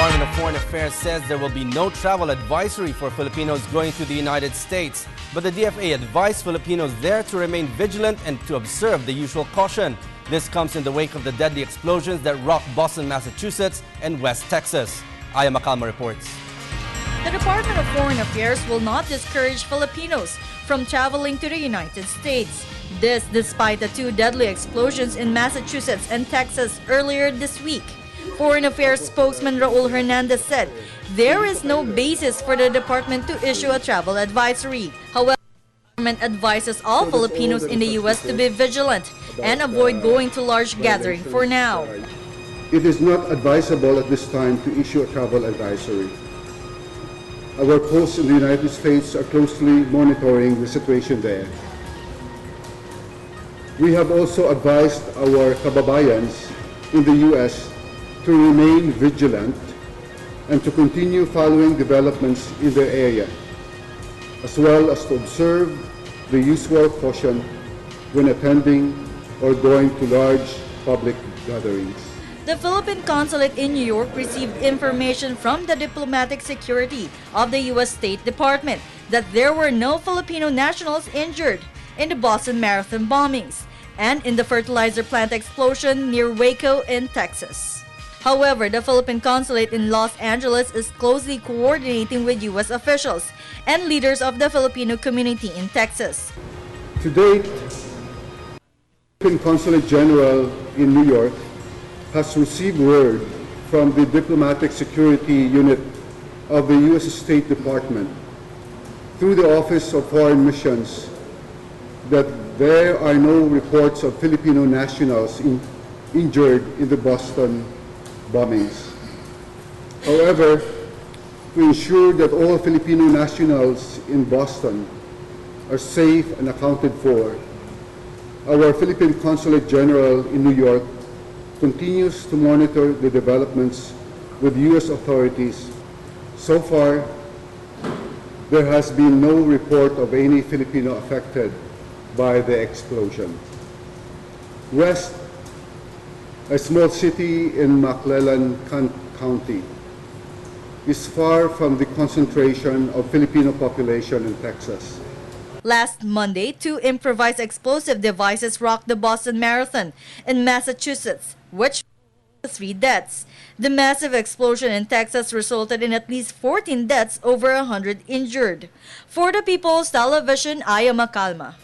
Department of Foreign Affairs says there will be no travel advisory for Filipinos going to the United States. But the DFA advised Filipinos there to remain vigilant and to observe the usual caution. This comes in the wake of the deadly explosions that rocked Boston, Massachusetts and West Texas. Aya Macalma reports. The Department of Foreign Affairs will not discourage Filipinos from traveling to the United States. This despite the two deadly explosions in Massachusetts and Texas earlier this week. Foreign Affairs spokesman Raul Hernandez said there is no basis for the department to issue a travel advisory. However, the government advises all Filipinos in the U.S. to be vigilant and avoid going to large gatherings for now. It is not advisable at this time to issue a travel advisory. Our posts in the United States are closely monitoring the situation there. We have also advised our kababayans in the U.S. to remain vigilant and to continue following developments in their area, as well as to observe the usual caution when attending or going to large public gatherings. The Philippine Consulate in New York received information from the diplomatic security of the U.S. State Department that there were no Filipino nationals injured in the Boston Marathon bombings and in the fertilizer plant explosion near Waco in Texas. However, the Philippine Consulate in Los Angeles is closely coordinating with U.S. officials and leaders of the Filipino community in Texas. To date, the Philippine Consulate General in New York has received word from the Diplomatic Security Unit of the U.S. State Department through the Office of Foreign Missions that there are no reports of Filipino nationals injured in the Boston bombings. However, to ensure that all Filipino nationals in Boston are safe and accounted for, our Philippine Consulate General in New York continues to monitor the developments with U.S. authorities. So far, there has been no report of any Filipino affected by the explosion. West, a small city in McClellan County, is far from the concentration of Filipino population in Texas. Last Monday, two improvised explosive devices rocked the Boston Marathon in Massachusetts, which caused 3 deaths. The massive explosion in Texas resulted in at least 14 deaths, over 100 injured. For the People's Television, Aya Macalma.